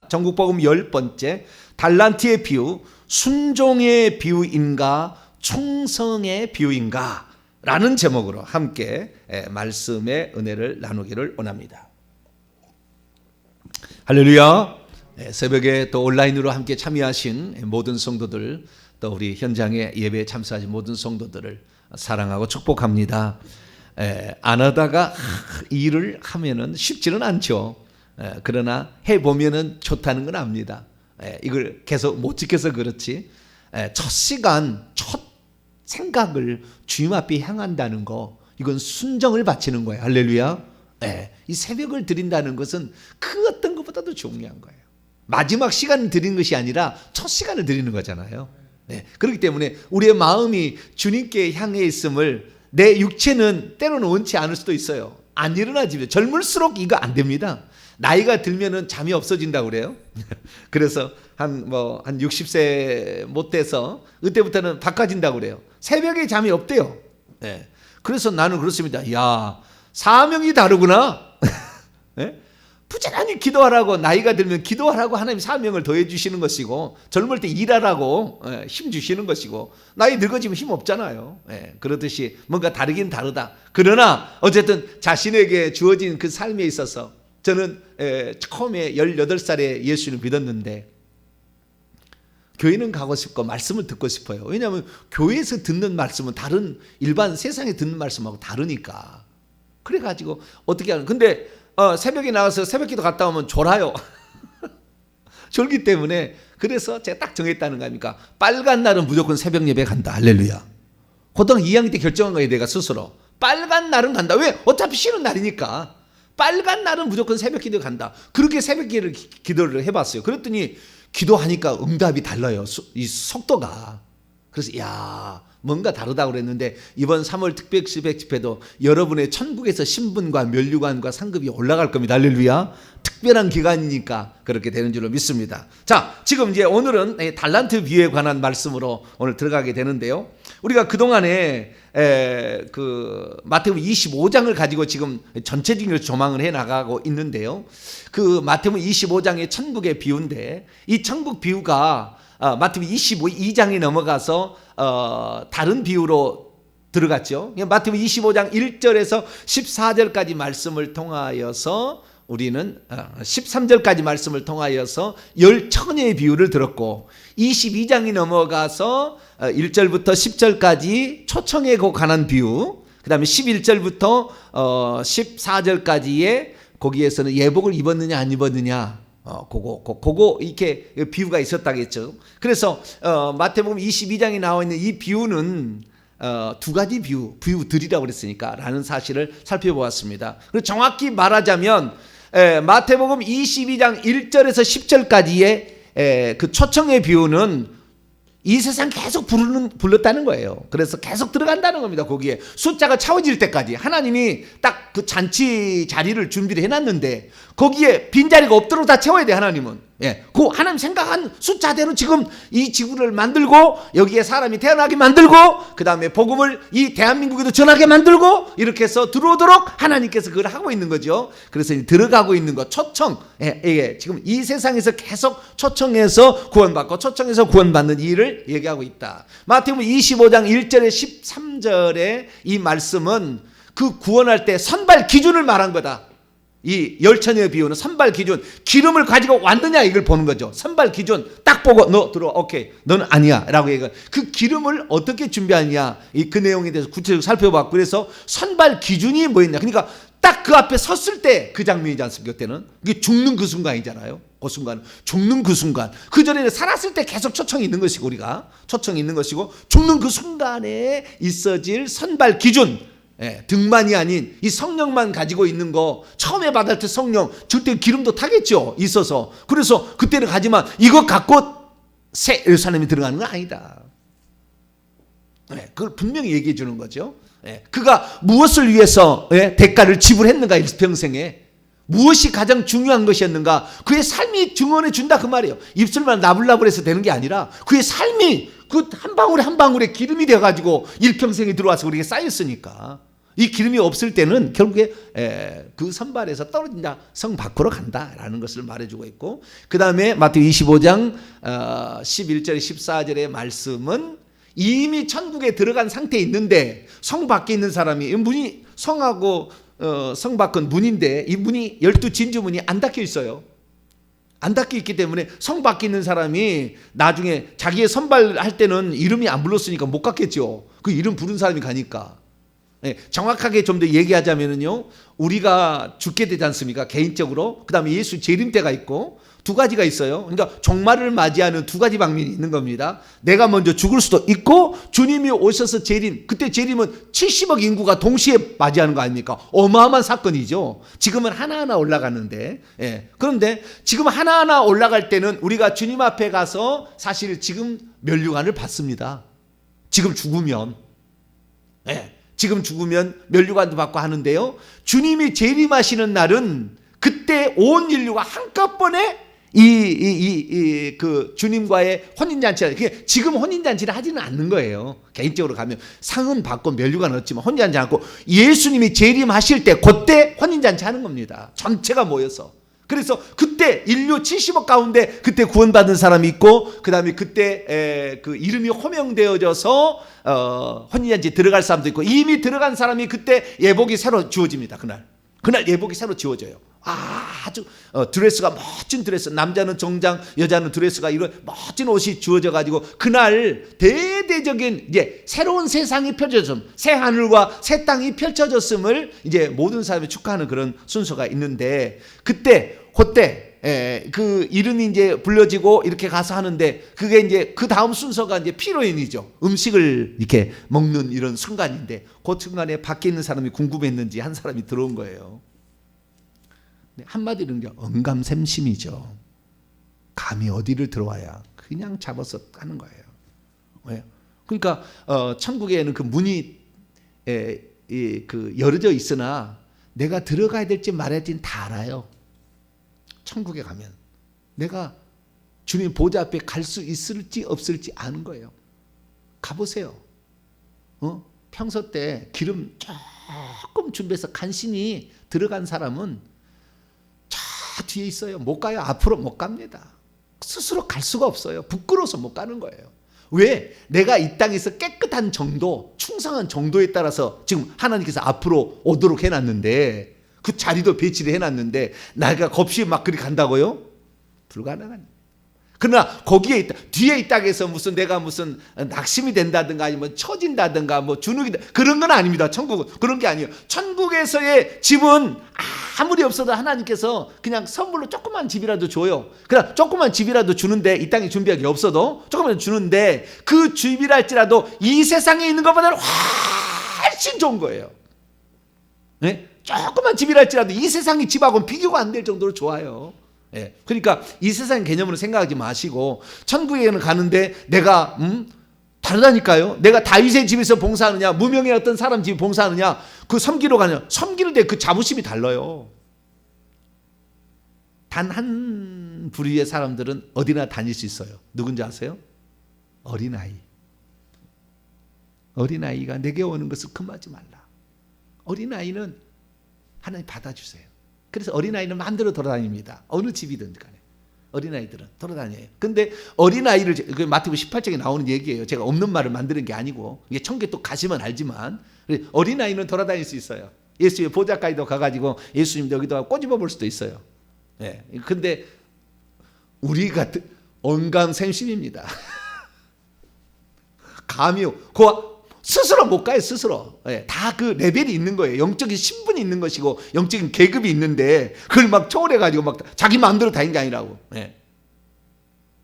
전국복음 10번째 달란트의 비유, 순종의 비유인가 충성의 비유인가 라는 제목으로 함께 말씀의 은혜를 나누기를 원합니다. 할렐루야. 새벽에 또 온라인으로 함께 참여하신 모든 성도들, 또 우리 현장에 예배에 참석하신 모든 성도들을 사랑하고 축복합니다. 안 하다가 일을 하면은 쉽지는 않죠. 그러나 해보면은 좋다는 건 압니다. 이걸 계속 못 지켜서 그렇지. 첫 시간, 첫 생각을 주님 앞에 향한다는 거, 이건 순정을 바치는 거예요. 할렐루야. 이 새벽을 드린다는 것은 그 어떤 것보다도 중요한 거예요. 마지막 시간을 드리는 것이 아니라 첫 시간을 드리는 거잖아요. 그렇기 때문에 우리의 마음이 주님께 향해 있음을 내 육체는 때로는 원치 않을 수도 있어요. 안 일어나지만 젊을수록 이거 안 됩니다. 나이가 들면은 잠이 없어진다고 그래요. 그래서 한 60세 못 돼서 그때부터는 바꿔진다고 그래요. 새벽에 잠이 없대요. 그래서 나는 그렇습니다. 야, 사명이 다르구나. 부지런히 기도하라고, 나이가 들면 기도하라고 하나님 사명을 더해 주시는 것이고, 젊을 때 일하라고 힘 주시는 것이고, 나이 늙어지면 힘 없잖아요. 그렇듯이 뭔가 다르긴 다르다. 그러나 어쨌든 자신에게 주어진 그 삶에 있어서 저는 처음에 18살에 예수를 믿었는데 교회는 가고 싶고 말씀을 듣고 싶어요. 왜냐하면 교회에서 듣는 말씀은 다른 일반 세상에 듣는 말씀하고 다르니까. 그래가지고 어떻게 하는, 근데 새벽에 나가서 새벽기도 갔다 오면 졸아요. 졸기 때문에. 그래서 제가 딱 정했다는 거 아닙니까? 빨간 날은 무조건 새벽 예배 간다. 할렐루야. 고등학교 2학년 때 결정한 거예요. 내가 스스로. 빨간 날은 간다. 왜? 어차피 쉬는 날이니까. 빨간 날은 무조건 새벽 기도 간다. 그렇게 새벽 기도를 해봤어요. 그랬더니 기도하니까 응답이 달라요. 이 속도가. 그래서 뭔가 다르다고 그랬는데, 이번 3월 특별 집회도 여러분의 천국에서 신분과 면류관과 상급이 올라갈 겁니다. 할렐루야. 특별한 기간이니까 그렇게 되는 줄로 믿습니다. 자, 지금 이제 오늘은 달란트 비유에 관한 말씀으로 오늘 들어가게 되는데요. 우리가 그동안에 마태복음 25장을 가지고 지금 전체적으로 조망을 해 나가고 있는데요. 그 마태복음 25장의 천국의 비유인데, 이 천국 비유가 마태복음 22장에 넘어가서 다른 비유로 들어갔죠. 마태복음 25장 1절에서 14절까지 말씀을 통하여서 우리는 13절까지 말씀을 통하여서 열처녀의 비유를 들었고, 22장이 넘어가서 1절부터 10절까지 초청에 관한 비유, 그 다음에 11절부터 14절까지의 거기에서는 예복을 입었느냐 안 입었느냐, 그거 이렇게 비유가 있었다겠죠. 그래서 마태복음 22장에 나와 있는 이 비유는 두 가지 비유들이라고 그랬으니까 라는 사실을 살펴보았습니다. 그리고 정확히 말하자면 마태복음 22장 1절에서 10절까지의 그 초청의 비유는 이 세상 계속 불렀다는 거예요. 그래서 계속 들어간다는 겁니다. 거기에 숫자가 채워질 때까지 하나님이 딱 그 잔치 자리를 준비를 해놨는데 거기에 빈자리가 없도록 다 채워야 돼. 하나님은 그 하나님 생각한 숫자대로 지금 이 지구를 만들고 여기에 사람이 태어나게 만들고 그 다음에 복음을 이 대한민국에도 전하게 만들고 이렇게 해서 들어오도록 하나님께서 그걸 하고 있는 거죠. 그래서 들어가고 있는 거 초청, 지금 이 세상에서 계속 초청해서 구원받고 초청해서 구원받는 일을 얘기하고 있다. 마태복음 25장 1절에 13절에 이 말씀은 그 구원할 때 선발 기준을 말한 거다. 이 열처녀의 비유는 선발 기준, 기름을 가지고 왔느냐 이걸 보는 거죠. 선발 기준 딱 보고 너 들어와, 오케이, 너는 아니야 라고 얘기해. 그 기름을 어떻게 준비하느냐, 그 내용에 대해서 구체적으로 살펴봤고, 그래서 선발 기준이 뭐였냐, 그러니까 딱 그 앞에 섰을 때 그 장면이지 않습니까? 그때는 이게 죽는 그 순간이잖아요. 그 순간, 죽는 그 순간. 그 전에는 살았을 때 계속 초청이 있는 것이고, 우리가 초청이 있는 것이고, 죽는 그 순간에 있어질 선발 기준, 등만이 아닌 이 성령만 가지고 있는 거, 처음에 받을 때 성령 그때 기름도 타겠죠, 있어서. 그래서 그때는 가지만 이것 갖고 새 예루살렘이 들어가는 건 아니다. 그걸 분명히 얘기해 주는 거죠. 그가 무엇을 위해서 대가를 지불했는가, 일평생에 무엇이 가장 중요한 것이었는가, 그의 삶이 증언해 준다 그 말이에요. 입술만 나불나불해서 되는 게 아니라 그의 삶이 그 한 방울에 한 방울에 기름이 되어가지고 일평생에 들어와서 우리에게 쌓였으니까. 이 기름이 없을 때는 결국에 그 선발에서 떨어진다, 성 밖으로 간다라는 것을 말해주고 있고, 그 다음에 마태복음 25장 11절에 14절의 말씀은 이미 천국에 들어간 상태에 있는데 성 밖에 있는 사람이, 문이 성하고 성 밖은 문인데 이 문이 12진주 문이 안 닫혀 있어요. 안 닫혀 있기 때문에 성 밖에 있는 사람이 나중에 자기의 선발할 때는 이름이 안 불렀으니까 못 갔겠죠. 그 이름 부른 사람이 가니까. 정확하게 좀 더 얘기하자면요, 우리가 죽게 되지 않습니까? 개인적으로. 그 다음에 예수 재림 때가 있고 두 가지가 있어요. 그러니까 종말을 맞이하는 두 가지 방면이 있는 겁니다. 내가 먼저 죽을 수도 있고 주님이 오셔서 재림, 그때 재림은 70억 인구가 동시에 맞이하는 거 아닙니까? 어마어마한 사건이죠. 지금은 하나하나 올라가는데, 그런데 지금 하나하나 올라갈 때는 우리가 주님 앞에 가서 사실 지금 면류관을 받습니다. 지금 죽으면, 지금 죽으면 면류관도 받고 하는데요, 주님이 재림하시는 날은 그때 온 인류가 한꺼번에 그 주님과의 혼인잔치를, 지금 혼인잔치를 하지는 않는 거예요. 개인적으로 가면 상은 받고 면류관은 얻지만 혼인잔치 않고 예수님이 재림하실 때 그때 혼인잔치 하는 겁니다. 전체가 모여서. 그래서 그때 인류 70억 가운데 그때 구원받은 사람이 있고, 그 다음에 그때 그 이름이 호명되어져서 혼인잔치 들어갈 사람도 있고, 이미 들어간 사람이 그때 예복이 새로 지워집니다. 그날 예복이 새로 지워져요. 아주 드레스가 멋진 드레스, 남자는 정장, 여자는 드레스가 이런 멋진 옷이 주어져 가지고 그날 대대적인 이제 새로운 세상이 펼쳐졌음, 새 하늘과 새 땅이 펼쳐졌음을 이제 모든 사람이 축하하는 그런 순서가 있는데, 그때 그 이름이 이제 불려지고 이렇게 가서 하는데, 그게 이제 그 다음 순서가 이제 피로인이죠. 음식을 이렇게 먹는 이런 순간인데, 그 순간에 밖에 있는 사람이 궁금했는지 한 사람이 들어온 거예요. 한마디로 이제 언감샘심이죠. 감히 어디를 들어와야 그냥 잡아서 하는 거예요. 왜요? 그러니까 천국에는 그 문이 그 열어져 있으나 내가 들어가야 될지 말아야 될지 다 알아요. 천국에 가면 내가 주님 보좌 앞에 갈 수 있을지 없을지 아는 거예요. 가보세요. 평소 때 기름 조금 준비해서 간신히 들어간 사람은 저 뒤에 있어요. 못 가요. 앞으로 못 갑니다. 스스로 갈 수가 없어요. 부끄러워서 못 가는 거예요. 왜? 내가 이 땅에서 깨끗한 정도, 충성한 정도에 따라서 지금 하나님께서 앞으로 오도록 해놨는데, 그 자리도 배치를 해놨는데 내가 겁시 막 그리 간다고요? 불가능합니다. 그러나 거기에 있다, 뒤에 있다고 해서 무슨 내가 무슨 낙심이 된다든가 아니면 처진다든가 뭐 주눅이 그런 건 아닙니다. 천국은 그런 게 아니에요. 천국에서의 집은 아무리 없어도 하나님께서 그냥 선물로 조그만 집이라도 줘요. 그냥 조그만 집이라도 주는데, 이 땅에 준비한 게 없어도 조그만 주는데, 그 집이랄지라도 이 세상에 있는 것보다는 훨씬 좋은 거예요. 네? 조그만 집이랄지라도 이 세상의 집하고는 비교가 안 될 정도로 좋아요. 그러니까 이 세상 개념으로 생각하지 마시고, 천국에는 가는데 내가 다르다니까요. 내가 다윗의 집에서 봉사하느냐, 무명의 어떤 사람 집에 봉사하느냐, 그 섬기러 가냐, 섬기는데 그 자부심이 달라요. 단 한 부류의 사람들은 어디나 다닐 수 있어요. 누군지 아세요? 어린아이. 어린아이가 내게 오는 것을 금하지 말라. 어린아이는 하나님 받아주세요. 그래서 어린아이는 마음대로 돌아다닙니다. 어느 집이든 간에 어린아이들은 돌아다녀요. 근데 어린아이를, 마태복음 18장에 나오는 얘기예요. 제가 없는 말을 만드는 게 아니고, 이게 천국에 또 가시면 알지만, 어린아이는 돌아다닐 수 있어요. 예수의 보좌까지도 가가지고 예수님 여기도 꼬집어 볼 수도 있어요. 근데 우리가 언감생심입니다. 감히 스스로 못 가요. 스스로. 다 그 레벨이 있는 거예요. 영적인 신분이 있는 것이고 영적인 계급이 있는데, 그걸 막 초월해가지고 막 자기 마음대로 다니는 게 아니라고.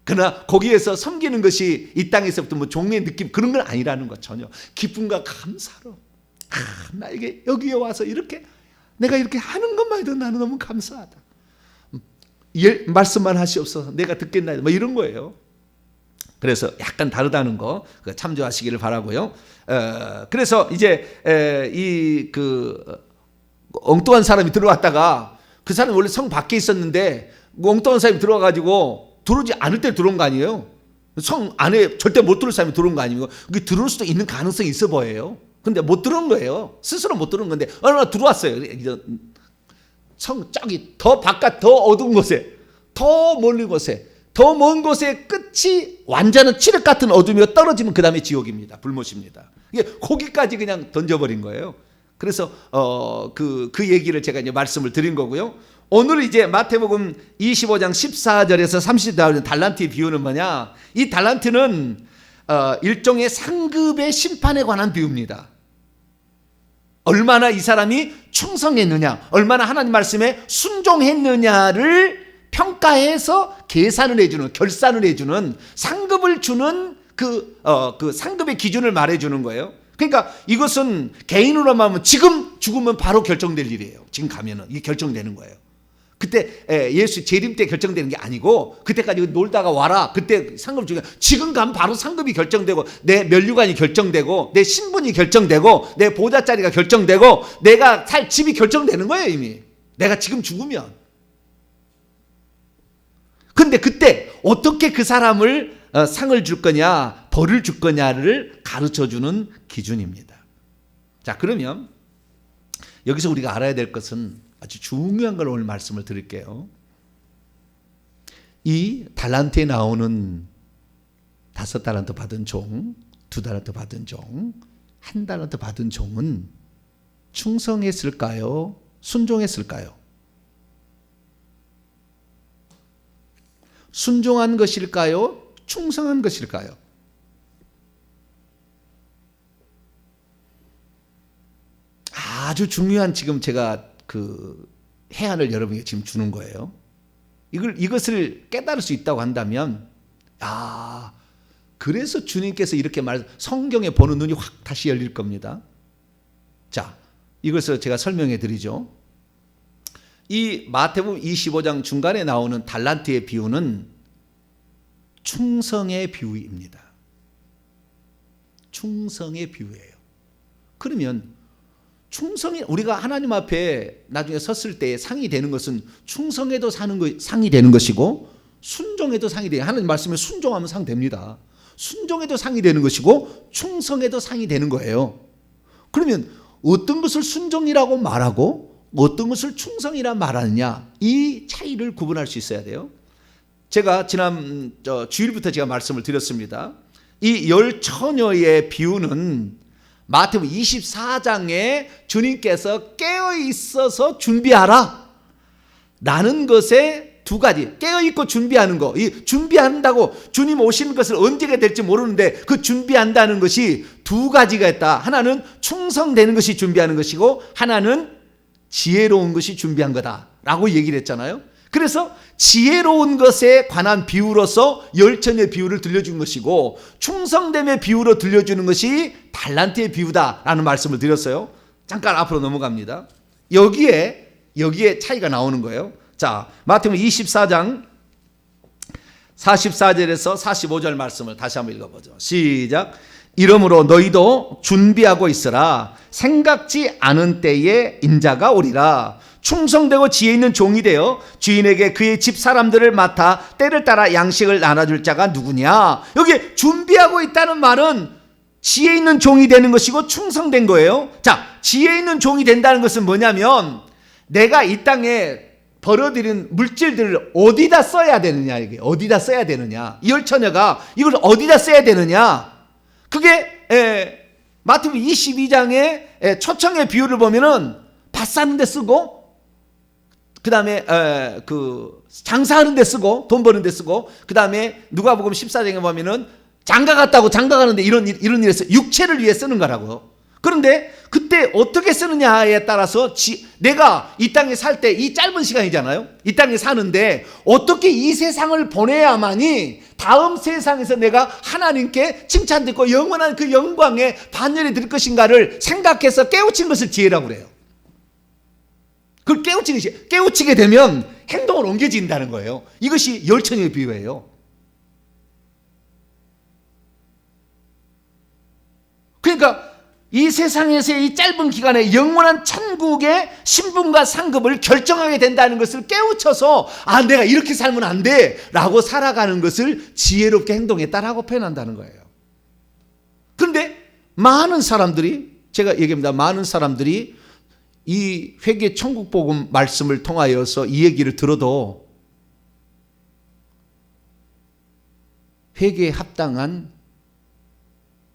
그러나 거기에서 섬기는 것이 이 땅에서부터 뭐 종의 느낌 그런 건 아니라는 것. 전혀 기쁨과 감사로, 나에게 여기에 와서 이렇게 내가 이렇게 하는 것만 해도 나는 너무 감사하다. 말씀만 하시옵소서, 내가 듣겠나이다, 뭐 이런 거예요. 그래서 약간 다르다는 거 참조하시기를 바라고요. 그래서 이제 엉뚱한 사람이 들어왔다가, 그 사람이 원래 성 밖에 있었는데 엉뚱한 사람이 들어와가지고 들어오지 않을 때 들어온 거 아니에요. 성 안에 절대 못 들어올 사람이 들어온 거 아니에요. 그게 들어올 수도 있는 가능성이 있어 보여요. 근데 못 들은 거예요. 스스로 못 들은 건데 어느 날 들어왔어요. 저기 더 바깥 더 어두운 곳에, 더 멀리 곳에, 더 먼 곳에 끝이 완전한 칠흑 같은 어둠이 떨어지면 그 다음에 지옥입니다. 불못입니다. 이게 거기까지 그냥 던져버린 거예요. 그래서 그 얘기를 제가 이제 말씀을 드린 거고요. 오늘 이제 마태복음 25장 14절에서 30절 달란트의 비유는 뭐냐? 이 달란트는 일종의 상급의 심판에 관한 비유입니다. 얼마나 이 사람이 충성했느냐, 얼마나 하나님 말씀에 순종했느냐를 평가해서 계산을 해주는, 결산을 해주는, 상급을 주는 그 상급의 기준을 말해주는 거예요. 그러니까 이것은 개인으로 말하면 지금 죽으면 바로 결정될 일이에요. 지금 가면은 이게 결정되는 거예요. 그때 예수 재림 때 결정되는 게 아니고 그때까지 놀다가 와라. 그때 상급 중에 지금 가면 바로 상급이 결정되고 내 면류관이 결정되고 내 신분이 결정되고 내 보좌 자리가 결정되고 내가 살 집이 결정되는 거예요. 이미 내가 지금 죽으면. 근데 그때 어떻게 그 사람을 상을 줄 거냐 벌을 줄 거냐를 가르쳐주는 기준입니다. 자, 그러면 여기서 우리가 알아야 될 것은 아주 중요한 걸 오늘 말씀을 드릴게요. 이 달란트에 나오는 5달란트 받은 종, 2달란트 받은 종, 1달란트 받은 종은 충성했을까요? 순종했을까요? 순종한 것일까요? 충성한 것일까요? 아주 중요한 지금 제가 그 해안을 여러분에게 지금 주는 거예요. 이것을 깨달을 수 있다고 한다면, 그래서 주님께서 이렇게 성경에 보는 눈이 확 다시 열릴 겁니다. 자, 이것을 제가 설명해 드리죠. 이 마태복음 25장 중간에 나오는 달란트의 비유는 충성의 비유입니다. 충성의 비유예요. 그러면 충성이 우리가 하나님 앞에 나중에 섰을 때 상이 되는 것은 충성에도 상이 되는 것이고 순종에도 상이 돼요. 하나님 말씀에 순종하면 상 됩니다. 순종에도 상이 되는 것이고 충성에도 상이 되는 거예요. 그러면 어떤 것을 순종이라고 말하고 어떤 것을 충성이라 말하느냐, 이 차이를 구분할 수 있어야 돼요. 제가 지난 주일부터 제가 말씀을 드렸습니다. 이 10처녀의 비유는 마태복음 24장에 주님께서 깨어 있어서 준비하라 라는 것에 2가지, 깨어 있고 준비하는 거, 이 준비한다고 주님 오시는 것을 언제가 될지 모르는데 그 준비한다는 것이 2가지가 있다. 하나는 충성되는 것이 준비하는 것이고 하나는 지혜로운 것이 준비한 거다라고 얘기를 했잖아요. 그래서 지혜로운 것에 관한 비유로서 10처녀의 비유를 들려준 것이고 충성됨의 비유로 들려주는 것이 달란트의 비유다라는 말씀을 드렸어요. 잠깐 앞으로 넘어갑니다. 여기에 차이가 나오는 거예요. 자, 마태복음 24장 44절에서 45절 말씀을 다시 한번 읽어보죠. 시작. 이러므로 너희도 준비하고 있으라. 생각지 않은 때에 인자가 오리라. 충성되고 지혜 있는 종이 되어 주인에게 그의 집 사람들을 맡아 때를 따라 양식을 나눠줄 자가 누구냐. 여기 준비하고 있다는 말은 지혜 있는 종이 되는 것이고 충성된 거예요. 자, 지혜 있는 종이 된다는 것은 뭐냐면 내가 이 땅에 벌어들인 물질들을 어디다 써야 되느냐, 이게 어디다 써야 되느냐, 이 10처녀가 이걸 어디다 써야 되느냐. 그게 마태복음 22장의 초청의 비유를 보면은 밭 사는 데 쓰고 그 다음에 그 장사하는 데 쓰고 돈 버는 데 쓰고 그 다음에 누가복음 14장에 보면은 장가 갔다고 장가 가는데 이런 일에서 육체를 위해 쓰는 거라고요. 그런데 그때 어떻게 쓰느냐에 따라서 내가 이 땅에 살 때 이 짧은 시간이잖아요. 이 땅에 사는데 어떻게 이 세상을 보내야만이 다음 세상에서 내가 하나님께 칭찬듣고 영원한 그 영광에 반열에 들 것인가를 생각해서 깨우친 것을 지혜라고 그래요. 그걸 깨우치게 되면 행동을 옮겨진다는 거예요. 이것이 10처녀의 비유예요. 그러니까 이 세상에서의 이 짧은 기간에 영원한 천국의 신분과 상급을 결정하게 된다는 것을 깨우쳐서 내가 이렇게 살면 안 돼 라고 살아가는 것을 지혜롭게 행동했다라고 표현한다는 거예요. 그런데 많은 사람들이 제가 얘기합니다. 많은 사람들이 이 회개 천국 복음 말씀을 통하여서 이 얘기를 들어도 회개에 합당한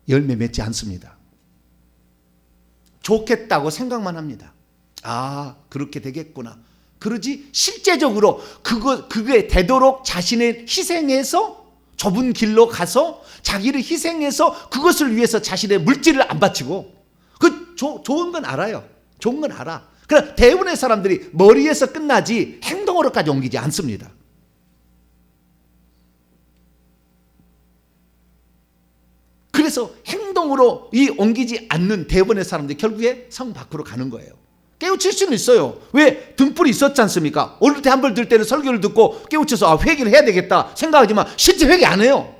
열매 맺지 않습니다. 좋겠다고 생각만 합니다. 아, 그렇게 되겠구나. 그러지 실제적으로 그게 되도록 자신을 희생해서 좁은 길로 가서 자기를 희생해서 그것을 위해서 자신의 물질을 안 바치고 좋은 건 알아요. 좋은 건 알아. 그러나 대부분의 사람들이 머리에서 끝나지 행동으로까지 옮기지 않습니다. 그래서 행동으로 옮기지 않는 대부분의 사람들이 결국에 성 밖으로 가는 거예요. 깨우칠 수는 있어요. 왜? 등불이 있었지 않습니까? 어릴 때 한 벌 들 때는 설교를 듣고 깨우쳐서 회개를 해야 되겠다 생각하지만 실제 회개 안 해요.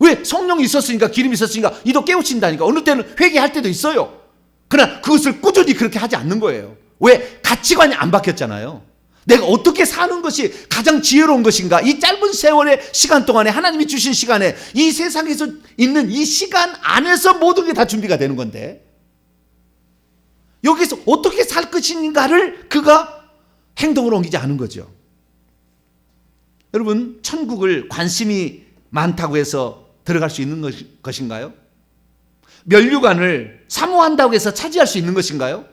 왜? 성령이 있었으니까, 기름이 있었으니까 이도 깨우친다니까. 어느 때는 회개할 때도 있어요. 그러나 그것을 꾸준히 그렇게 하지 않는 거예요. 왜? 가치관이 안 바뀌었잖아요. 내가 어떻게 사는 것이 가장 지혜로운 것인가? 이 짧은 세월의 시간 동안에, 하나님이 주신 시간에, 이 세상에서 있는 이 시간 안에서 모든 게 다 준비가 되는 건데, 여기서 어떻게 살 것인가를 그가 행동으로 옮기지 않은 거죠. 여러분, 천국을 관심이 많다고 해서 들어갈 수 있는 것인가요? 면류관을 사모한다고 해서 차지할 수 있는 것인가요?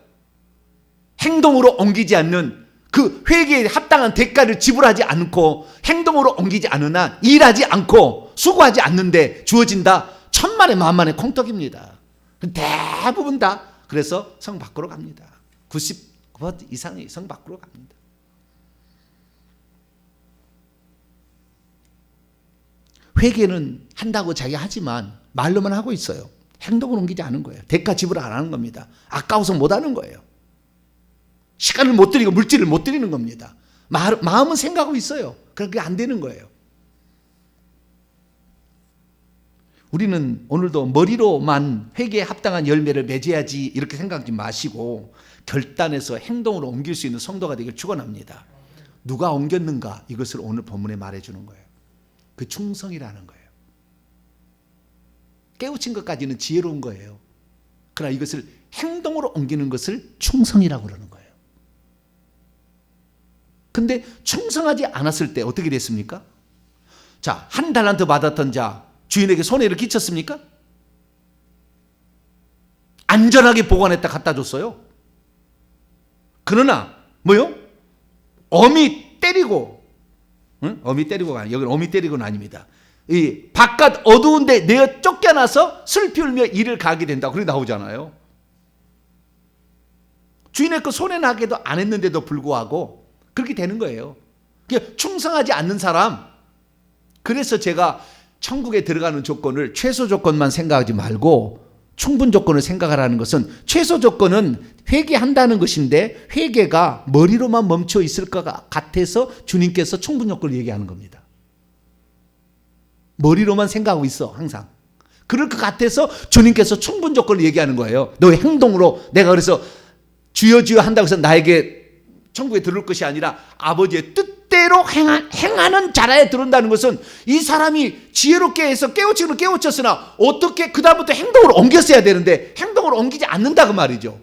행동으로 옮기지 않는 그 회개에 합당한 대가를 지불하지 않고 행동으로 옮기지 않은 한, 일하지 않고 수고하지 않는데 주어진다. 천만에 만만의 콩떡입니다. 대부분 다 그래서 성 밖으로 갑니다. 90% 이상이 성 밖으로 갑니다. 회개는 한다고 자기가 하지만 말로만 하고 있어요. 행동을 옮기지 않은 거예요. 대가 지불 안 하는 겁니다. 아까워서 못 하는 거예요. 시간을 못 들이고 물질을 못 들이는 겁니다. 마음은 생각하고 있어요. 그러나 그게 안 되는 거예요. 우리는 오늘도 머리로만 회개에 합당한 열매를 맺어야지 이렇게 생각하지 마시고 결단해서 행동으로 옮길 수 있는 성도가 되길 축원합니다. 누가 옮겼는가? 이것을 오늘 본문에 말해주는 거예요. 그 충성이라는 거예요. 깨우친 것까지는 지혜로운 거예요. 그러나 이것을 행동으로 옮기는 것을 충성이라고 그러는 거예요. 근데 충성하지 않았을 때 어떻게 됐습니까? 자, 한 달란트 받았던 자 주인에게 손해를 끼쳤습니까? 안전하게 보관했다 갖다 줬어요. 그러나 뭐요? 어미 때리고, 응? 어미 때리고가 아니에요. 여기는 어미 때리고는 아닙니다. 이 바깥 어두운데 내어 쫓겨나서 슬피 울며 일을 가게 된다. 그렇게 나오잖아요. 주인의 그 손해나게도 안 했는데도 불구하고 그렇게 되는 거예요. 충성하지 않는 사람. 그래서 제가 천국에 들어가는 조건을 최소 조건만 생각하지 말고 충분 조건을 생각하라는 것은, 최소 조건은 회개한다는 것인데 회개가 머리로만 멈춰 있을 것 같아서 주님께서 충분 조건을 얘기하는 겁니다. 머리로만 생각하고 있어 항상. 그럴 것 같아서 주님께서 충분 조건을 얘기하는 거예요. 너의 행동으로 내가 그래서 주여 주여 한다고 해서 나에게 천국에 들어올 것이 아니라 아버지의 뜻대로 행하는 자라에 들어온다는 것은 이 사람이 지혜롭게 해서 깨우치기는 깨우쳤으나 어떻게 그 다음부터 행동으로 옮겼어야 되는데 행동으로 옮기지 않는다 그 말이죠.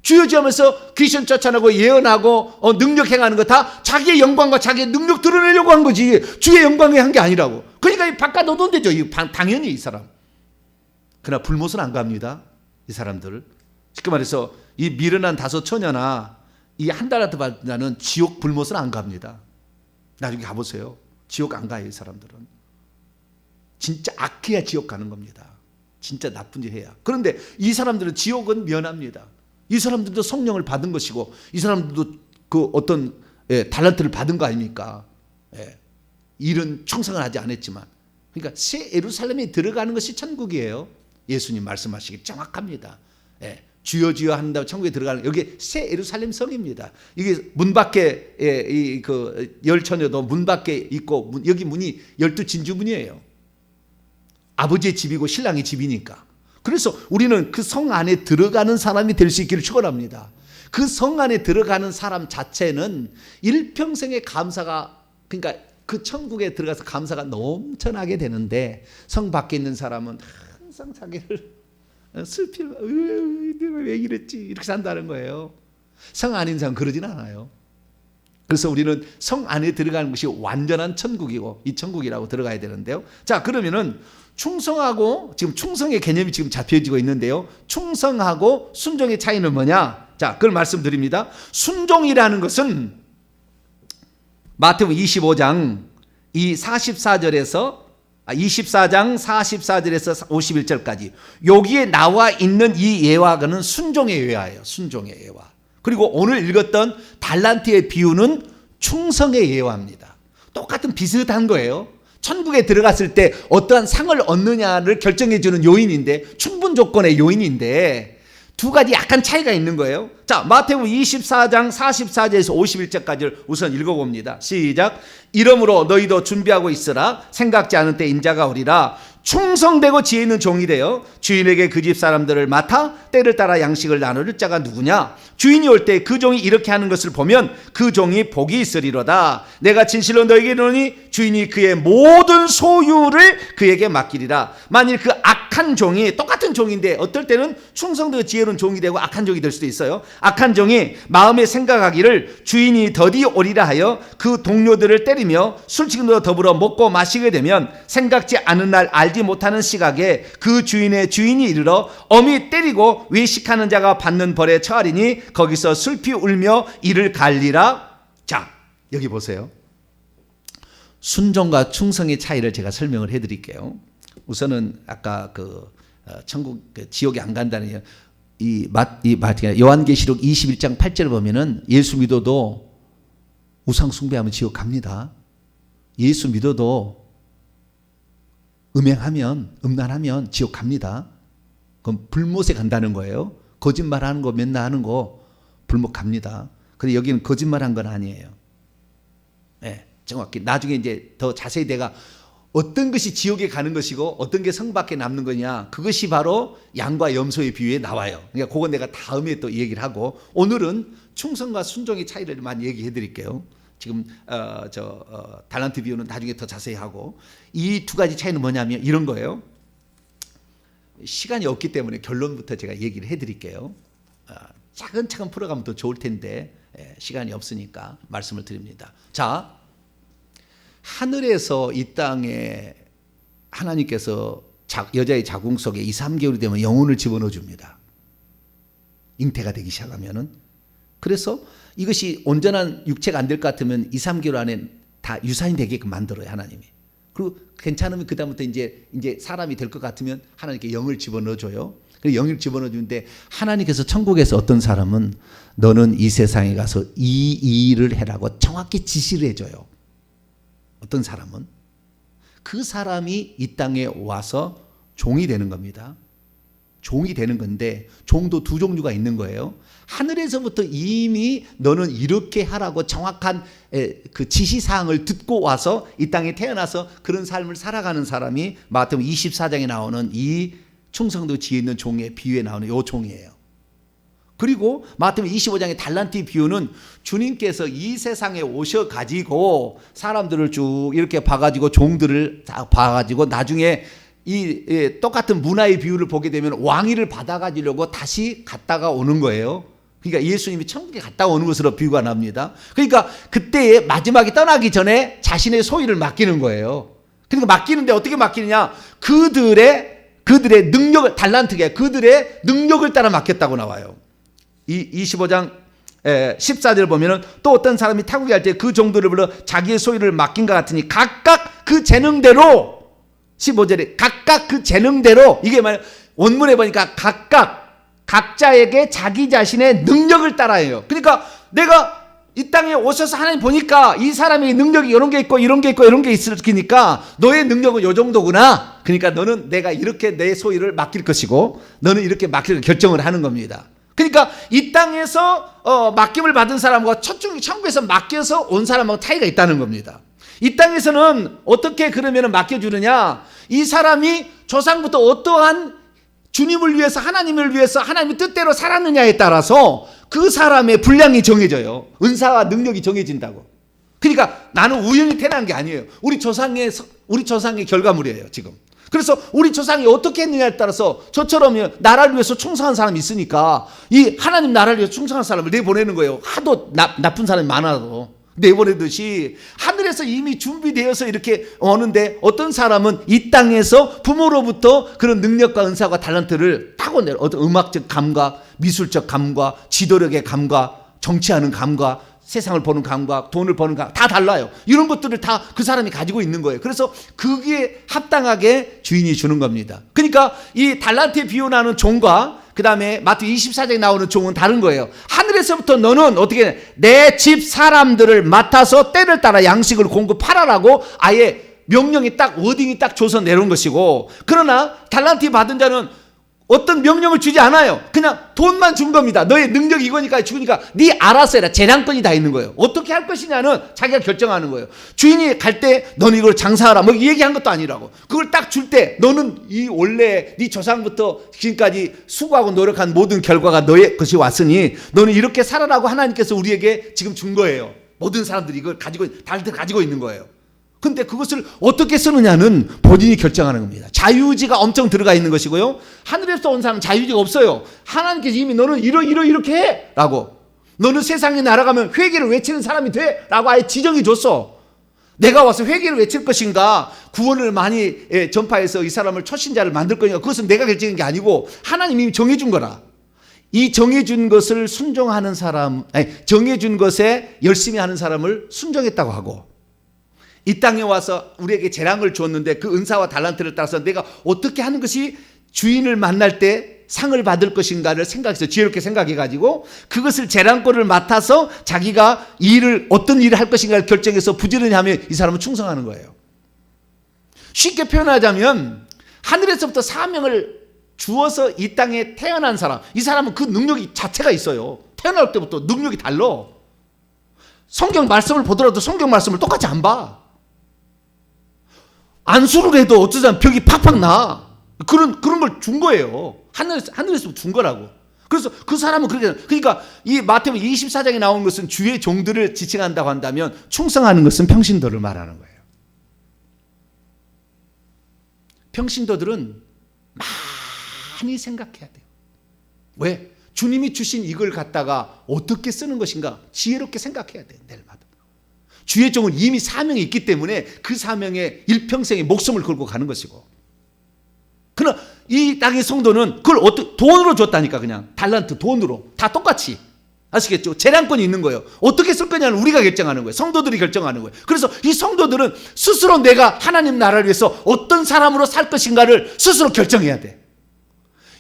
주여 주여 하면서 귀신 쫓아내고 예언하고 능력 행하는 거 다 자기의 영광과 자기의 능력 드러내려고 한 거지 주의 영광에 한 게 아니라고. 그러니까 바깥 놓으면 되죠. 당연히 이 사람. 그러나 불못은 안 갑니다. 이 사람들. 쉽게 말해서 이 미련한 다섯 처녀나 이 한 달란트 받은 자는 지옥 불못은 안 갑니다. 나중에 가보세요. 지옥 안 가요. 이 사람들은. 진짜 악해야 지옥 가는 겁니다. 진짜 나쁜 일 해야. 그런데 이 사람들은 지옥은 면합니다. 이 사람들도 성령을 받은 것이고 이 사람들도 그 어떤 달란트를 받은 거 아닙니까? 일은 충성을 하지 않았지만. 그러니까 새 예루살렘에 들어가는 것이 천국이에요. 예수님 말씀하시기 정확합니다. 주여 주여 한다고 천국에 들어가는, 여기 새 예루살렘 성입니다. 이게 문 밖에 그 열처녀도 문 밖에 있고 여기 문이 12진주문이에요. 아버지의 집이고 신랑의 집이니까. 그래서 우리는 그 성 안에 들어가는 사람이 될 수 있기를 축원합니다. 그 성 안에 들어가는 사람 자체는 일평생의 감사가, 그러니까 그 천국에 들어가서 감사가 넘쳐나게 되는데 성 밖에 있는 사람은 항상 자기를 슬피고 내가 왜 이랬지 이렇게 산다는 거예요. 성 안인 사람은 그러진 않아요. 그래서 우리는 성 안에 들어가는 것이 완전한 천국이고 이 천국이라고 들어가야 되는데요. 자, 그러면은 충성하고 지금 충성의 개념이 지금 잡혀지고 있는데요. 충성하고 순종의 차이는 뭐냐? 자, 그걸 말씀드립니다. 순종이라는 것은 마태복음 25장 이 44절에서 24장 44절에서 51절까지 여기에 나와 있는 이 예화는 순종의 예화예요. 순종의 예화. 그리고 오늘 읽었던 달란트의 비유는 충성의 예화입니다. 똑같은 비슷한 거예요. 천국에 들어갔을 때 어떠한 상을 얻느냐를 결정해 주는 요인인데 충분 조건의 요인인데 두 가지 약간 차이가 있는 거예요. 자, 마태복음 24장 44절에서 51절까지를 우선 읽어봅니다. 시작. 이러므로 너희도 준비하고 있으라. 생각지 않은 때 인자가 오리라. 충성되고 지혜 있는 종이 되어 주인에게 그 집 사람들을 맡아 때를 따라 양식을 나눌 자가 누구냐? 주인이 올 때 그 종이 이렇게 하는 것을 보면 그 종이 복이 있으리로다. 내가 진실로 너에게 이르노니 주인이 그의 모든 소유를 그에게 맡기리라. 만일 그 악한 종이 똑같은 종인데 어떨 때는 충성되고 지혜로운 종이 되고 악한 종이 될 수도 있어요. 악한 종이 마음에 생각하기를 주인이 더디 오리라 하여 그 동료들을 때리며 술친구도 더불어 먹고 마시게 되면 생각지 않은 날 알지 못하는 시각에 그 주인의 주인이 이르러 엄히 때리고 외식하는 자가 받는 벌에 처하리니 거기서 슬피 울며 이를 갈리라. 자, 여기 보세요. 순종과 충성의 차이를 제가 설명을 해드릴게요. 우선은 아까 천국 지옥에 안 간다는 요한계시록 21장 8절을 보면은 예수 믿어도 우상 숭배하면 지옥 갑니다. 예수 믿어도 음란하면 지옥 갑니다. 그럼 불못에 간다는 거예요. 거짓말하는 거 맨날 하는 거 불못 갑니다. 근데 여기는 거짓말한 건 아니에요. 네, 정확히 나중에 이제 더 자세히 내가 어떤 것이 지옥에 가는 것이고 어떤 게 성 밖에 남는 거냐, 그것이 바로 양과 염소의 비유에 나와요. 그러니까 그건 내가 다음에 또 얘기를 하고 오늘은 충성과 순종의 차이를 많이 얘기해 드릴게요. 지금 달란트 비유는 나중에 더 자세히 하고 이 두 가지 차이는 뭐냐면 이런 거예요. 시간이 없기 때문에 결론부터 제가 얘기를 해드릴게요. 차근차근 풀어가면 더 좋을 텐데 시간이 없으니까 말씀을 드립니다. 자, 하늘에서 이 땅에 하나님께서 여자의 자궁 속에 2, 3개월이 되면 영혼을 집어넣어 줍니다. 잉태가 되기 시작하면은. 그래서 이것이 온전한 육체가 안 될 것 같으면 2, 3개월 안에 다 유산이 되게끔 만들어요, 하나님이. 그리고 괜찮으면 그다음부터 이제 사람이 될 것 같으면 하나님께 영을 집어넣어 줘요. 그리고 영을 집어넣어 주는데 하나님께서 천국에서 어떤 사람은 너는 이 세상에 가서 이 일을 해라고 정확히 지시를 해줘요. 어떤 사람은 그 사람이 이 땅에 와서 종이 되는 겁니다. 종이 되는 건데 종도 두 종류가 있는 거예요. 하늘에서부터 이미 너는 이렇게 하라고 정확한 그 지시사항을 듣고 와서 이 땅에 태어나서 그런 삶을 살아가는 사람이 마태복음 24장에 나오는 이 충성도 지혜 있는 종의 비유에 나오는 이 종이에요. 그리고 마태복음 25장의 달란트 비유는 주님께서 이 세상에 오셔가지고 사람들을 쭉 이렇게 봐가지고 종들을 다 봐가지고 나중에 이 똑같은 문화의 비유를 보게 되면 왕위를 받아가지려고 다시 갔다가 오는 거예요. 그러니까 예수님이 천국에 갔다 오는 것으로 비유가 납니다. 그러니까 그때에 마지막에 떠나기 전에 자신의 소유를 맡기는 거예요. 그러니까 맡기는데 어떻게 맡기느냐? 그들의 능력을, 달란트게 그들의 능력을 따라 맡겼다고 나와요. 이 25장 14절 보면은 또 어떤 사람이 탁구기 할 때 그 종들을 불러 자기의 소유를 맡긴 것 같으니 각각 그 재능대로, 15절에 각각 그 재능대로, 이게 말 원문에 보니까 각자에게 자기 자신의 능력을 따라해요. 그러니까 내가 이 땅에 오셔서 하나님 보니까 이 사람의 능력이 이런 게 있고 이런 게 있고 이런 게 있으니까 너의 능력은 이 정도구나. 그러니까 너는 내가 이렇게 내 소유를 맡길 것이고 너는 이렇게 맡길 결정을 하는 겁니다. 그러니까 이 땅에서 맡김을 받은 사람과 천국에서 맡겨서 온 사람하고 차이가 있다는 겁니다. 이 땅에서는 어떻게 그러면 맡겨주느냐? 이 사람이 조상부터 어떠한 주님을 위해서, 하나님을 위해서 하나님의 뜻대로 살았느냐에 따라서 그 사람의 분량이 정해져요. 은사와 능력이 정해진다고. 그러니까 나는 우연히 태어난 게 아니에요. 우리 조상의 결과물이에요, 지금. 그래서 우리 조상이 어떻게 했느냐에 따라서 저처럼 나라를 위해서 충성한 사람이 있으니까 이 하나님 나라를 위해서 충성한 사람을 내보내는 거예요. 하도 나쁜 사람이 많아도 내보내듯이 하늘에서 이미 준비되어서 이렇게 오는데, 어떤 사람은 이 땅에서 부모로부터 그런 능력과 은사와 달란트를 타고내요. 어떤 음악적 감각, 미술적 감각, 지도력의 감각, 정치하는 감각, 세상을 보는 감각, 돈을 버는 감각 다 달라요. 이런 것들을 다 그 사람이 가지고 있는 거예요. 그래서 그게 합당하게 주인이 주는 겁니다. 그러니까 이 달란트에 비유하는 종과 그 다음에 마태 24장에 나오는 종은 다른 거예요. 하늘에서부터 너는 어떻게 내 집 사람들을 맡아서 때를 따라 양식을 공급하라라고 아예 명령이 딱 워딩이 딱 줘서 내놓은 것이고, 그러나 달란트 받은 자는 어떤 명령을 주지 않아요. 그냥 돈만 준 겁니다. 너의 능력이 이거니까 주니까 네 알아서 해라. 재량권이 다 있는 거예요. 어떻게 할 것이냐는 자기가 결정하는 거예요. 주인이 갈 때 너는 이걸 장사하라 뭐 얘기한 것도 아니라고. 그걸 딱 줄 때 너는 이 원래 네 조상부터 지금까지 수고하고 노력한 모든 결과가 너의 것이 왔으니 너는 이렇게 살아라고 하나님께서 우리에게 지금 준 거예요. 모든 사람들이 이걸 가지고 있는 거예요. 근데 그것을 어떻게 쓰느냐는 본인이 결정하는 겁니다. 자유의지가 엄청 들어가 있는 것이고요. 하늘에서 온 사람은 자유의지가 없어요. 하나님께서 이미 너는 이렇게 해 라고, 너는 세상에 날아가면 회개를 외치는 사람이 돼 라고 아예 지정해 줬어. 내가 와서 회개를 외칠 것인가, 구원을 많이 전파해서 이 사람을 초신자를 만들 거니까, 그것은 내가 결정한 게 아니고 하나님이 이미 정해준 거라. 이 정해준 것을 순종하는 사람, 정해준 것에 열심히 하는 사람을 순종했다고 하고, 이 땅에 와서 우리에게 재량을 주었는데 그 은사와 달란트를 따라서 내가 어떻게 하는 것이 주인을 만날 때 상을 받을 것인가를 생각해서 지혜롭게 생각해가지고 그것을 재량권을 맡아서 자기가 어떤 일을 할 것인가를 결정해서 부지런히 하면 이 사람은 충성하는 거예요. 쉽게 표현하자면 하늘에서부터 사명을 주어서 이 땅에 태어난 사람, 이 사람은 그 능력이 자체가 있어요. 태어날 때부터 능력이 달라. 성경 말씀을 보더라도 성경 말씀을 똑같이 안 봐. 안수를 해도 어쩌자면 벽이 팍팍 나. 그런 걸 준 거예요. 하늘에서 준 거라고. 그래서 그 사람은 그러니까 이 마태복음 24장에 나온 것은 주의 종들을 지칭한다고 한다면 충성하는 것은 평신도를 말하는 거예요. 평신도들은 많이 생각해야 돼요. 왜? 주님이 주신 이걸 갖다가 어떻게 쓰는 것인가 지혜롭게 생각해야 돼요. 내일마다. 주의 종은 이미 사명이 있기 때문에 그 사명에 일평생의 목숨을 걸고 가는 것이고, 그러나 이 땅의 성도는 그걸 돈으로 줬다니까. 그냥 달란트 돈으로 다 똑같이. 아시겠죠? 재량권이 있는 거예요. 어떻게 쓸 거냐는 우리가 결정하는 거예요. 성도들이 결정하는 거예요. 그래서 이 성도들은 스스로 내가 하나님 나라를 위해서 어떤 사람으로 살 것인가를 스스로 결정해야 돼.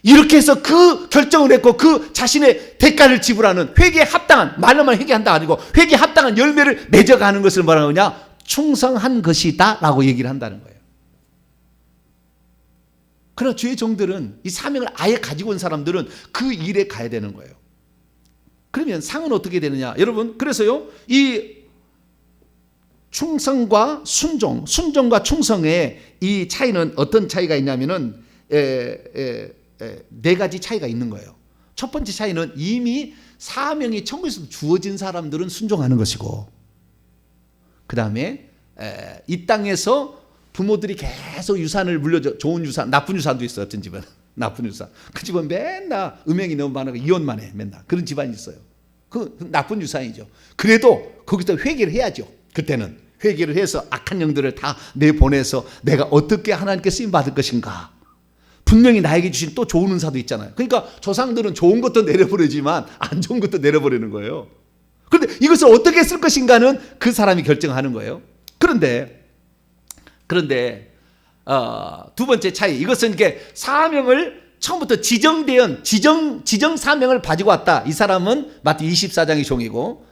이렇게 해서 그 결정을 했고 그 자신의 대가를 지불하는 회개에 합당한, 말로만 회개한다 아니고 회개에 합당한 열매를 맺어가는 것을 뭐라고 하냐? 충성한 것이다 라고 얘기를 한다는 거예요. 그러나 주의 종들은 이 사명을 아예 가지고 온 사람들은 그 일에 가야 되는 거예요. 그러면 상은 어떻게 되느냐? 여러분, 그래서요, 이 충성과 순종과 충성의 이 차이는 어떤 차이가 있냐면은 네 가지 차이가 있는 거예요. 첫 번째 차이는 이미 사명이 천국에서 주어진 사람들은 순종하는 것이고, 그 다음에 이 땅에서 부모들이 계속 유산을 물려줘. 좋은 유산, 나쁜 유산도 있어요. 어떤 집은 나쁜 유산. 그 집은 맨날 음행이 너무 많아서 이혼만 해. 맨날 그런 집안이 있어요. 그 나쁜 유산이죠. 그래도 거기서 회개를 해야죠. 그때는 회개를 해서 악한 영들을 다 내보내서 내가 어떻게 하나님께 쓰임 받을 것인가. 분명히 나에게 주신 또 좋은 은사도 있잖아요. 그러니까 조상들은 좋은 것도 내려버리지만 안 좋은 것도 내려버리는 거예요. 그런데 이것을 어떻게 쓸 것인가는 그 사람이 결정하는 거예요. 그런데 두 번째 차이, 이것은 이게 사명을 처음부터 지정 사명을 가지고 왔다. 이 사람은 마태 24장의 종이고,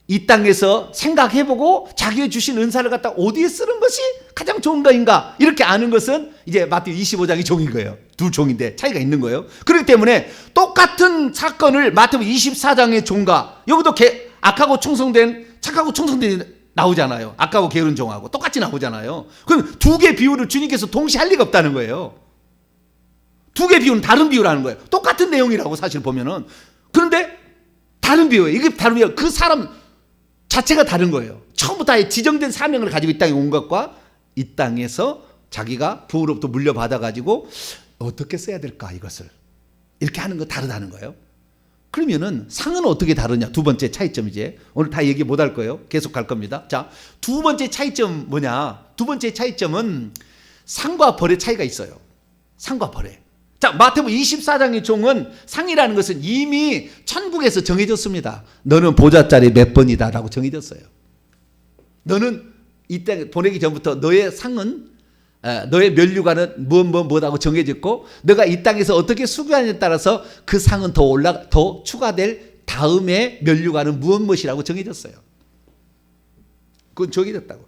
이 땅에서 생각해보고 자기의 주신 은사를 갖다 어디에 쓰는 것이 가장 좋은 거인가 이렇게 아는 것은 이제 마태 25장의 종인 거예요. 두 종인데 차이가 있는 거예요. 그렇기 때문에 똑같은 사건을 마태복음 24장의 종과 여기도 악하고 충성된 착하고 충성된 나오잖아요. 악하고 게으른 종하고 똑같이 나오잖아요. 그럼 두 개 비유를 주님께서 동시에 할 리가 없다는 거예요. 두 개 비유는 다른 비유라는 거예요. 똑같은 내용이라고 사실 보면은. 그런데 다른 비유예요. 이게 다른 비유. 그 사람 자체가 다른 거예요. 처음부터 아예 지정된 사명을 가지고 이 땅에 온 것과 이 땅에서 자기가 부으로부터 물려받아 가지고 어떻게 써야 될까 이것을 이렇게 하는 거 다르다는 거예요. 그러면은 상은 어떻게 다르냐? 두 번째 차이점 이제 오늘 다 얘기 못 할 거예요. 계속 갈 겁니다. 자, 두 번째 차이점 뭐냐? 두 번째 차이점은 상과 벌의 차이가 있어요. 상과 벌의. 자, 마태복음 24장의 종은 상이라는 것은 이미 천국에서 정해졌습니다. 너는 보좌자리 몇 번이다라고 정해졌어요. 너는 이 땅에 보내기 전부터 너의 상은 너의 면류관은 무엇하고 정해졌고 너가 이 땅에서 어떻게 수고하느냐에 따라서 그 상은 더 추가될 다음에 면류관은 무엇이라고 정해졌어요. 그건 정해졌다고.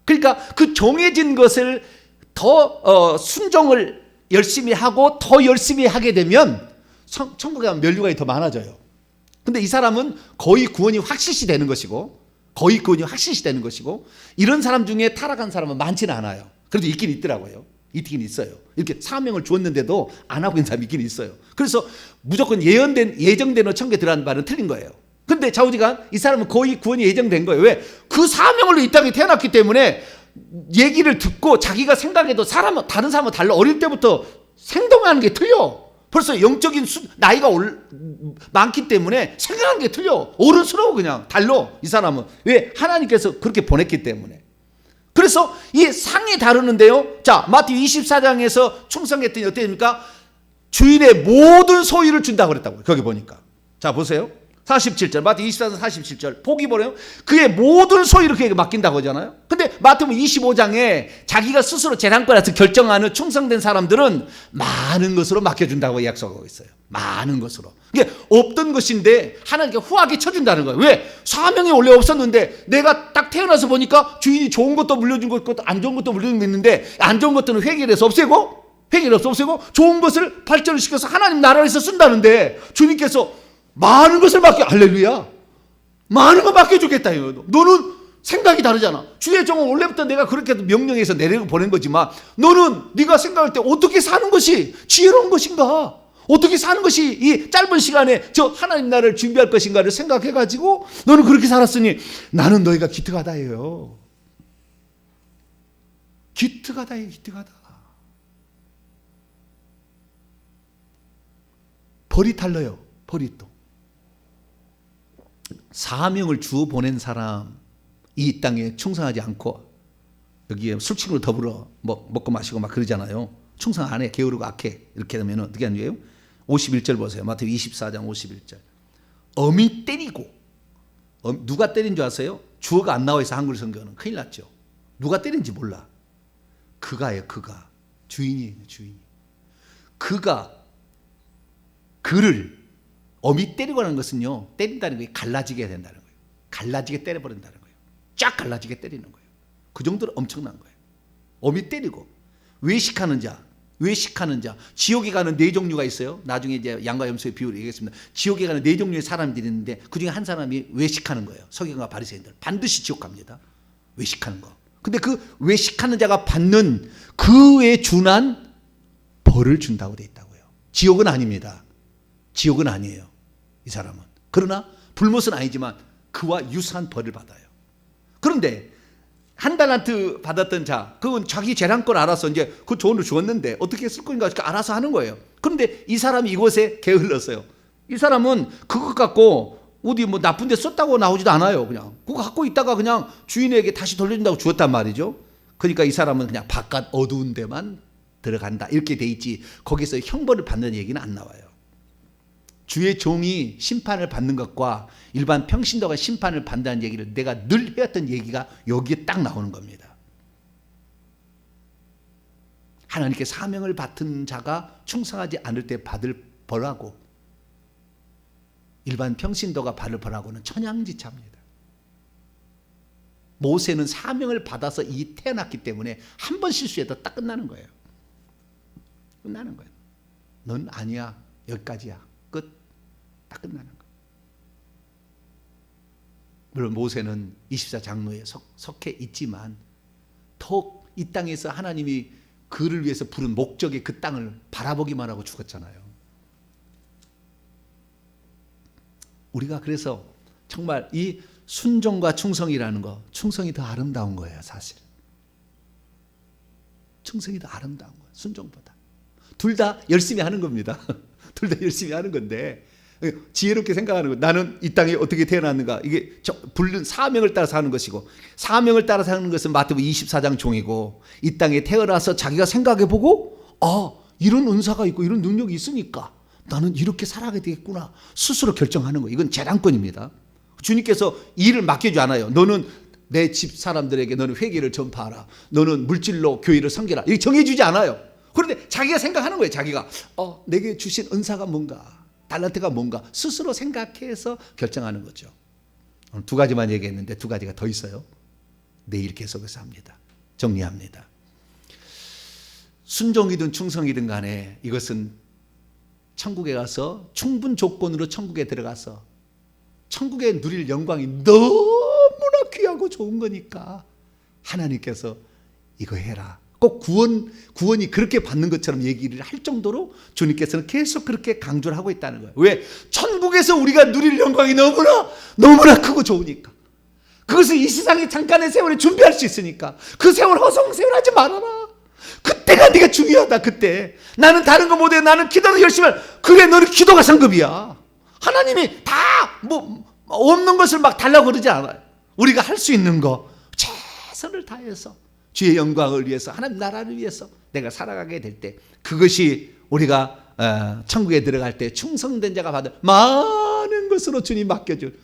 그러니까 그 정해진 것을 더 순종을 열심히 하고 더 열심히 하게 되면 천국에 가면 면류관이 더 많아져요. 근데 이 사람은 거의 구원이 확실시 되는 것이고 이런 사람 중에 타락한 사람은 많지는 않아요. 그래도 있긴 있더라고요. 있긴 있어요. 이렇게 사명을 주었는데도 안 하고 있는 사람이 있긴 있어요. 그래서 무조건 예정된 천국에 들어가는 말은 틀린 거예요. 근데 좌우지간 이 사람은 거의 구원이 예정된 거예요. 왜? 그 사명으로 이 땅에 태어났기 때문에 얘기를 듣고 자기가 생각해도 다른 사람은 달라. 어릴 때부터 행동하는 게 틀려. 벌써 영적인 나이가 많기 때문에 생각하는 게 틀려. 어른스러워 그냥 달라 이 사람은. 왜? 하나님께서 그렇게 보냈기 때문에. 그래서 이 상이 다르는데요. 자, 마태복음 24장에서 충성했더니 어떻게 됩니까? 주인의 모든 소유를 준다고 그랬다고요. 거기 보니까. 자, 보세요. 47절, 마태복음 24장 47절. 보기 보래요. 그의 모든 소유를 그에게 맡긴다고 하잖아요. 근데 마태복음 25장에 자기가 스스로 재량권에서 결정하는 충성된 사람들은 많은 것으로 맡겨준다고 약속하고 있어요. 많은 것으로. 이게 없던 것인데 하나님께 후하게 쳐준다는 거예요. 왜? 사명이 원래 없었는데 내가 딱 태어나서 보니까 주인이 좋은 것도 물려준 것도 안 좋은 것도 물려준 게 있는데 안 좋은 것들은 회개를 해서 없애고 좋은 것을 발전을 시켜서 하나님 나라에서 쓴다는데 주님께서 많은 것을 할렐루야. 많은 걸 맡겨주겠다. 너는 생각이 다르잖아. 주의 종은 원래부터 내가 그렇게 명령해서 내리고 보낸 거지만 너는 네가 생각할 때 어떻게 사는 것이 지혜로운 것인가? 어떻게 사는 것이 이 짧은 시간에 저 하나님 나라를 준비할 것인가를 생각해가지고 너는 그렇게 살았으니 나는 너희가 기특하다예요. 기특하다예요. 기특하다. 벌이 달라요. 벌이 또. 사명을 주어 보낸 사람 이 땅에 충성하지 않고 여기에 술친구로 더불어 먹고 마시고 막 그러잖아요. 충성 안 해. 게으르고 악해. 이렇게 되면 어떻게 하는 거예요? 51절 보세요. 마태복음 24장 51절. 어미 때리고 누가 때린 줄 아세요? 주어가 안 나와 있어. 한글 성경은. 큰일 났죠. 누가 때린지 몰라. 그가예요. 그가. 주인이에요. 주인이. 그가 그를 어미 때리고 하는 것은요. 때린다는 게 갈라지게 된다는 거예요. 갈라지게 때려버린다는 거예요. 쫙 갈라지게 때리는 거예요. 그 정도로 엄청난 거예요. 어미 때리고 외식하는 자. 지옥에 가는 네 종류가 있어요. 나중에 이제 양과 염소의 비유를 얘기했습니다. 지옥에 가는 네 종류의 사람들이 있는데 그중에 한 사람이 외식하는 거예요. 서기관과 바리새인들. 반드시 지옥 갑니다. 외식하는 거. 근데 그 외식하는 자가 받는 그에 준한 벌을 준다고 돼 있다고요. 지옥은 아닙니다. 지옥은 아니에요. 이 사람은. 그러나 불못은 아니지만 그와 유사한 벌을 받아요. 그런데 한 달란트 받았던 자, 그건 자기 재량권 알아서 이제 그 돈을 주었는데 어떻게 쓸 건가 알아서 하는 거예요. 그런데 이 사람이 이곳에 게을렀어요. 이 사람은 그것 갖고 어디 나쁜 데 썼다고 나오지도 않아요. 그냥 그거 갖고 있다가 그냥 주인에게 다시 돌려준다고 주었단 말이죠. 그러니까 이 사람은 그냥 바깥 어두운 데만 들어간다 이렇게 돼 있지 거기서 형벌을 받는 얘기는 안 나와요. 주의 종이 심판을 받는 것과 일반 평신도가 심판을 받는다는 얘기를 내가 늘 해왔던 얘기가 여기에 딱 나오는 겁니다. 하나님께 사명을 받은 자가 충성하지 않을 때 받을 벌하고 일반 평신도가 받을 벌하고는 천양지차입니다. 모세는 사명을 받아서 태어났기 때문에 한 번 실수해도 딱 끝나는 거예요. 끝나는 거예요. 넌 아니야. 여기까지야. 끝. 딱 끝나는 거예요. 물론 모세는 24장로에 속해 있지만 더 이 땅에서 하나님이 그를 위해서 부른 목적의 그 땅을 바라보기만 하고 죽었잖아요. 우리가 그래서 정말 이 순종과 충성이라는 거, 충성이 더 아름다운 거예요, 사실. 충성이 더 아름다운 거예요, 순종보다. 둘 다 열심히 하는 겁니다. 둘 다 열심히 하는 건데, 지혜롭게 생각하는 거. 나는 이 땅에 어떻게 태어났는가. 이게 불른 사명을 따라서 하는 것이고, 사명을 따라서 하는 것은 마태복음 24장 종이고, 이 땅에 태어나서 자기가 생각해보고, 이런 은사가 있고 이런 능력이 있으니까 나는 이렇게 살아가야 되겠구나, 스스로 결정하는 거. 이건 재량권입니다. 주님께서 일을 맡겨주지 않아요. 너는 내 집 사람들에게 너는 회개를 전파하라, 너는 물질로 교회를 섬기라, 이렇게 정해주지 않아요. 그런데 자기가 생각하는 거예요. 자기가 내게 주신 은사가 뭔가, 달란트가 뭔가 스스로 생각해서 결정하는 거죠. 오늘 두 가지만 얘기했는데 두 가지가 더 있어요. 내일 계속해서 합니다. 정리합니다. 순종이든 충성이든 간에 이것은 천국에 가서 충분 조건으로 천국에 들어가서 천국에 누릴 영광이 너무나 귀하고 좋은 거니까 하나님께서 이거 해라. 꼭 구원이 그렇게 받는 것처럼 얘기를 할 정도로 주님께서는 계속 그렇게 강조를 하고 있다는 거예요. 왜? 천국에서 우리가 누릴 영광이 너무나 크고 좋으니까. 그것을 이 세상의 잠깐의 세월에 준비할 수 있으니까. 그 세월 허송세월하지 말아라. 그때가 네가 중요하다. 그때 나는 다른 거 못해. 나는 기도도 열심히 해. 그래, 너는 기도가 상급이야. 하나님이 다 없는 것을 막 달라고 그러지 않아요. 우리가 할 수 있는 거 최선을 다해서 주의 영광을 위해서, 하나님 나라를 위해서 내가 살아가게 될 때, 그것이 우리가 천국에 들어갈 때 충성된 자가 받을 많은 것으로 주님 맡겨줄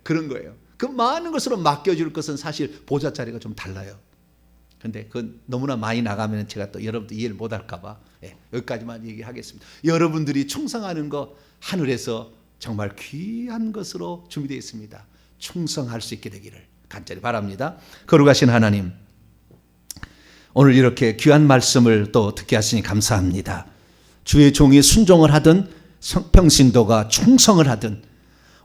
그런 거예요. 그 많은 것으로 맡겨줄 것은 사실 보좌자리가 좀 달라요. 근데 그건 너무나 많이 나가면 제가 또 여러분들 이해를 못할까 봐 여기까지만 얘기하겠습니다. 여러분들이 충성하는 거 하늘에서 정말 귀한 것으로 준비되어 있습니다. 충성할 수 있게 되기를 간절히 바랍니다. 거룩하신 하나님, 오늘 이렇게 귀한 말씀을 또 듣게 하시니 감사합니다. 주의 종이 순종을 하든 평신도가 충성을 하든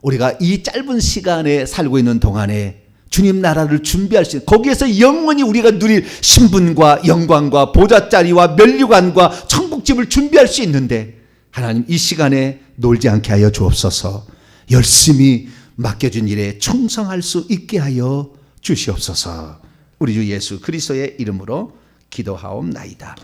우리가 이 짧은 시간에 살고 있는 동안에 주님 나라를 준비할 수 있는, 거기에서 영원히 우리가 누릴 신분과 영광과 보좌자리와 면류관과 천국집을 준비할 수 있는데, 하나님 이 시간에 놀지 않게 하여 주옵소서. 열심히 맡겨준 일에 충성할 수 있게 하여 주시옵소서. 우리 주 예수 그리스도의 이름으로 기도하옵나이다.